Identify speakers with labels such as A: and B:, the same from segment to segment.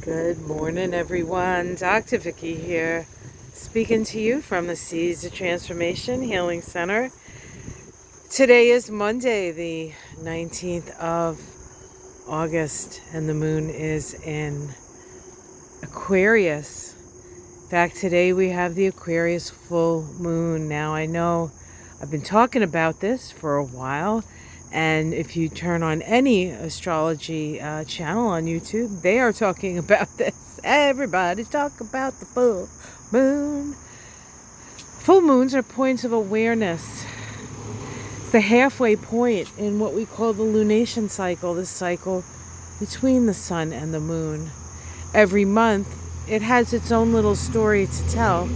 A: Good morning, everyone. Dr. Vicky here, speaking to you from the Seeds of Transformation Healing Center. Today is Monday, the 19th of August, and the moon is in Aquarius. In fact, today we have the Aquarius full moon. Now, I know I've been talking about this for a while, and if you turn on any astrology channel on YouTube, they are talking about this. Everybody's talking about the full moon. Full moons are points of awareness. It's the halfway point in what we call the lunation cycle, the cycle between the sun and the moon. Every month, it has its own little story to tell.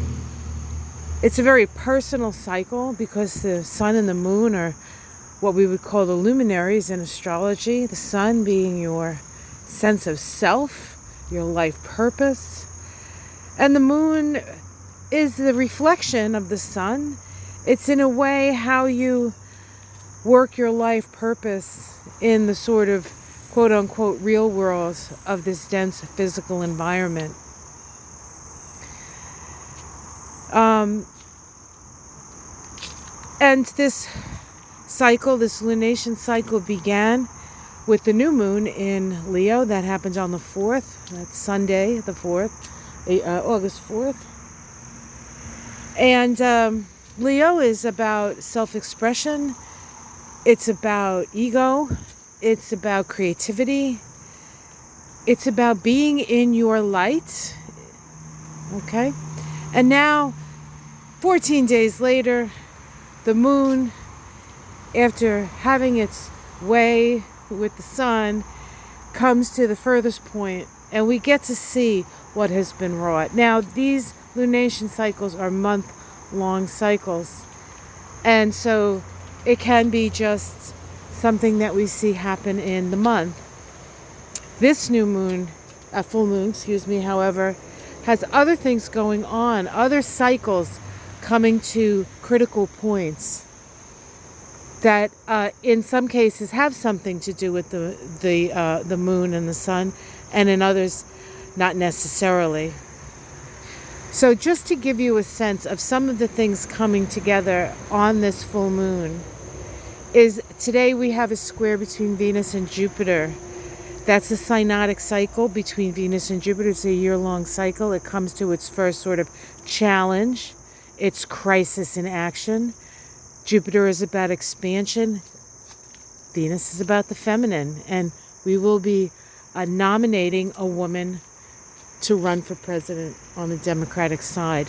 A: It's a very personal cycle because the sun and the moon are what we would call the luminaries in astrology, the sun being your sense of self, your life purpose, and the moon is the reflection of the sun. It's in a way how you work your life purpose in the sort of quote-unquote real world of this dense physical environment. And this cycle, this lunation cycle, began with the new moon in Leo. That happens on the 4th. That's Sunday, the 4th, August 4th. And Leo is about self-expression. It's about ego. It's about creativity. It's about being in your light. Okay? And now, 14 days later, the moon, after having its way with the sun, comes to the furthest point, and we get to see what has been wrought. Now, these lunation cycles are month-long cycles, and so it can be just something that we see happen in the month. This new moon, full moon, however, has other things going on, other cycles coming to critical points that in some cases have something to do with the moon and the sun, and in others not necessarily. So just to give you a sense of some of the things coming together on this full moon, is today we have a square between Venus and Jupiter. That's a synodic cycle between Venus and Jupiter. It's a year-long cycle. It comes to its first sort of challenge, its crisis in action. Jupiter is about expansion. Venus is about the feminine. And we will be nominating a woman to run for president on the Democratic side.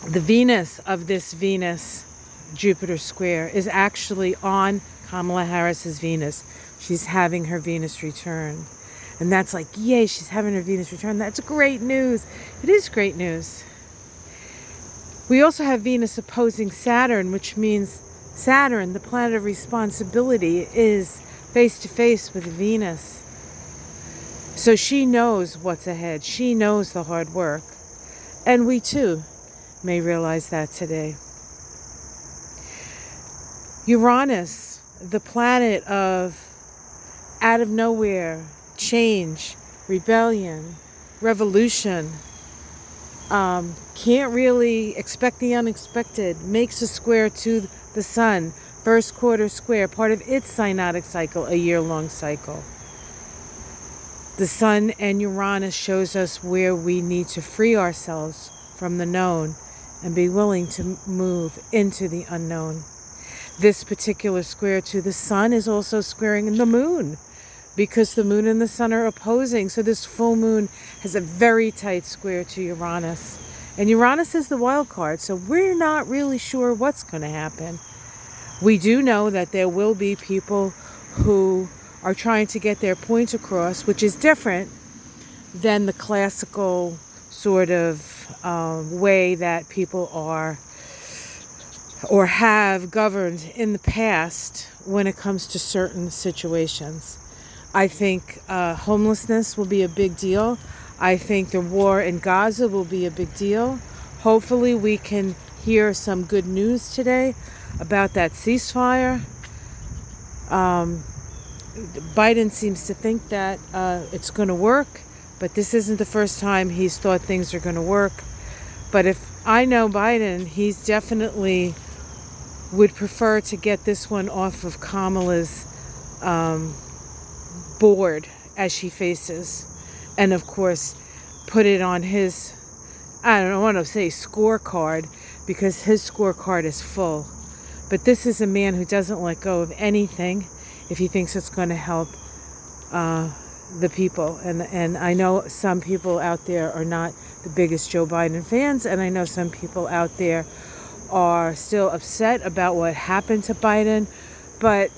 A: The Venus of this Venus-Jupiter square is actually on Kamala Harris's Venus. She's having her Venus return. And that's like, yay, she's having her Venus return. That's great news. It is great news. We also have Venus opposing Saturn, which means Saturn, the planet of responsibility, is face-to-face with Venus. So she knows what's ahead. She knows the hard work. And we, too, may realize that today. Uranus, the planet of out of nowhere, change, rebellion, revolution, can't really expect the unexpected, makes a square to the sun, first quarter square, part of its synodic cycle, a year-long cycle. The sun and Uranus shows us where we need to free ourselves from the known and be willing to move into the unknown. This particular square to the sun is also squaring the moon, because the moon and the sun are opposing. So this full moon has a very tight square to Uranus. And Uranus is the wild card, so we're not really sure what's going to happen. We do know that there will be people who are trying to get their points across, which is different than the classical sort of way that people are or have governed in the past when it comes to certain situations. I think homelessness will be a big deal. I think the war in Gaza will be a big deal. Hopefully we can hear some good news today about that ceasefire. Biden seems to think that it's going to work, but this isn't the first time he's thought things are going to work. But if I know Biden, he's definitely would prefer to get this one off of Kamala's board as she faces, and of course put it on his, I don't want to say scorecard, because his scorecard is full. But this is a man who doesn't let go of anything if he thinks it's going to help the people. And I know some people out there are not the biggest Joe Biden fans, and I know some people out there are still upset about what happened to Biden. But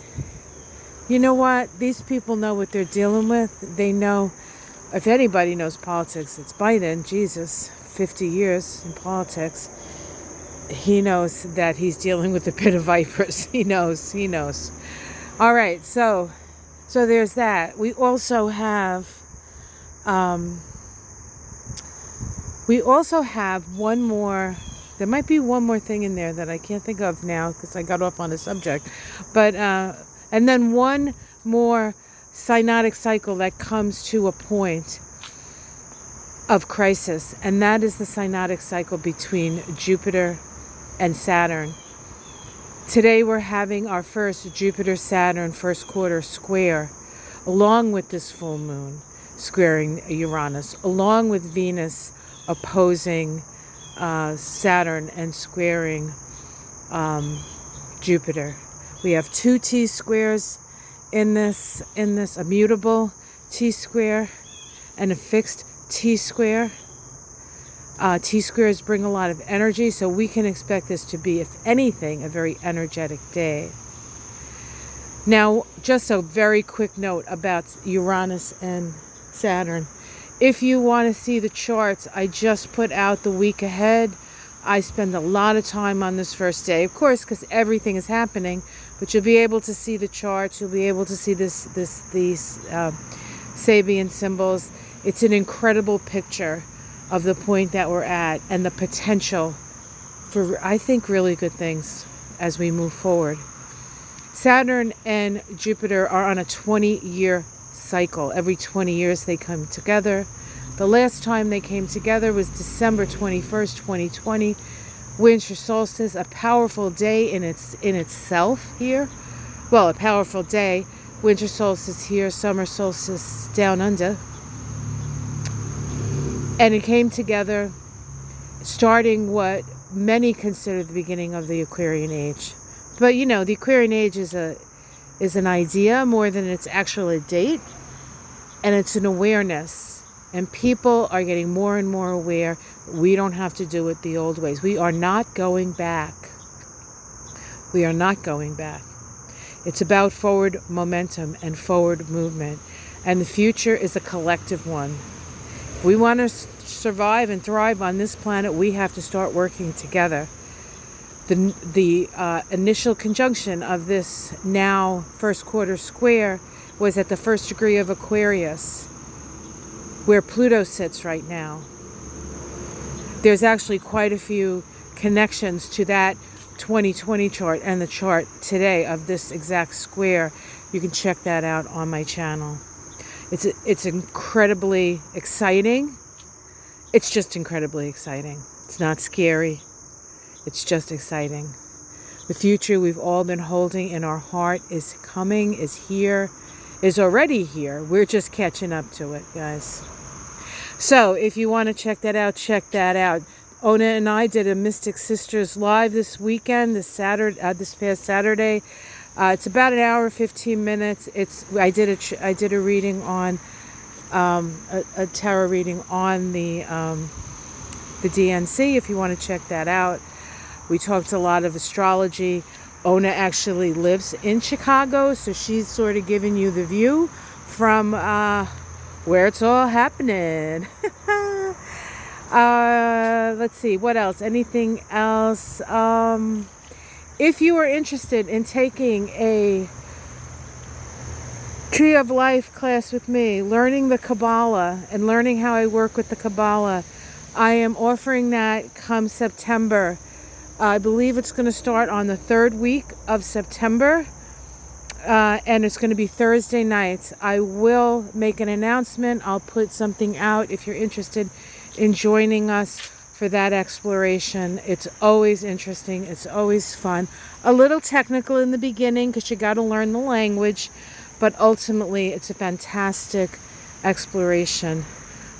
A: you know what? These people know what they're dealing with. They know, if anybody knows politics, it's Biden. Jesus, 50 years in politics. He knows that he's dealing with a pit of vipers. He knows. All right, so there's that. We also have one more. There might be one more thing in there that I can't think of now because I got off on the subject. But and then one more synodic cycle that comes to a point of crisis, and that is the synodic cycle between Jupiter and Saturn. Today we're having our first Jupiter-Saturn first quarter square, along with this full moon squaring Uranus, along with Venus opposing Saturn and squaring Jupiter. We have two T-squares in this, a mutable T-square and a fixed T-square. T-squares bring a lot of energy, so we can expect this to be, if anything, a very energetic day. Now, just a very quick note about Uranus and Saturn. If you want to see the charts, I just put out the week ahead. I spend a lot of time on this first day, of course, because everything is happening, but you'll be able to see the charts. You'll be able to see these Sabian symbols. It's an incredible picture of the point that we're at and the potential for, I think, really good things as we move forward. Saturn and Jupiter are on a 20-year cycle. Every 20 years they come together. The last time they came together was December 21st, 2020, winter solstice, a powerful day in itself here. Well, a powerful day, winter solstice here, summer solstice down under. And it came together starting what many consider the beginning of the Aquarian Age. But you know, the Aquarian Age is an idea more than it's actually a date. And it's an awareness. And people are getting more and more aware. We don't have to do it the old ways. We are not going back. We are not going back. It's about forward momentum and forward movement. And the future is a collective one. If we want to survive and thrive on this planet, we have to start working together. The initial conjunction of this now first quarter square was at the first degree of Aquarius, where Pluto sits right now. There's actually quite a few connections to that 2020 chart and the chart today of this exact square. You can check that out on my channel. It's incredibly exciting. It's just incredibly exciting. It's not scary. It's just exciting. The future we've all been holding in our heart is coming, is here, is already here. We're just catching up to it, guys. So if you want to check that out, check that out. Ona and I did a Mystic Sisters live this weekend, this past Saturday. It's about an hour, 15 minutes. I did a reading on a tarot reading on the DNC. If you want to check that out, we talked a lot of astrology. Ona actually lives in Chicago, so she's sort of giving you the view from where it's all happening. Let's see, what else? Anything else? If you are interested in taking a Tree of Life class with me, learning the Kabbalah and learning how I work with the Kabbalah, I am offering that come September. I believe it's going to start on the third week of September. and it's going to be Thursday nights. I will make an announcement. I'll put something out if you're interested in joining us for that exploration. It's always interesting. It's always fun. A little technical in the beginning because you got to learn the language, but ultimately it's a fantastic exploration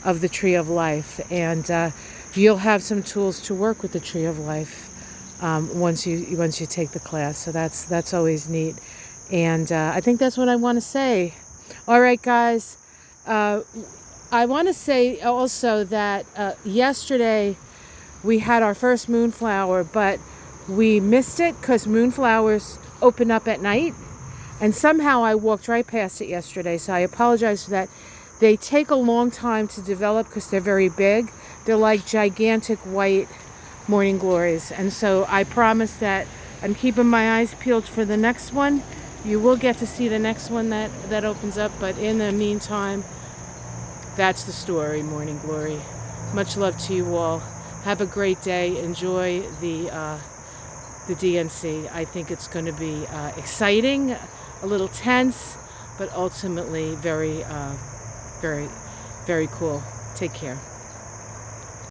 A: of the Tree of Life, and you'll have some tools to work with the Tree of Life once you take the class. So that's always neat. And I think that's what I want to say. All right, guys. I want to say also that yesterday we had our first moonflower, but we missed it because moonflowers open up at night. And somehow I walked right past it yesterday, so I apologize for that. They take a long time to develop because they're very big. They're like gigantic white morning glories. And so I promise that I'm keeping my eyes peeled for the next one. You will get to see the next one that opens up, but in the meantime, that's the story, Morning Glory. Much love to you all. Have a great day. Enjoy the DNC. I think it's going to be exciting, a little tense, but ultimately very, very, very cool. Take care.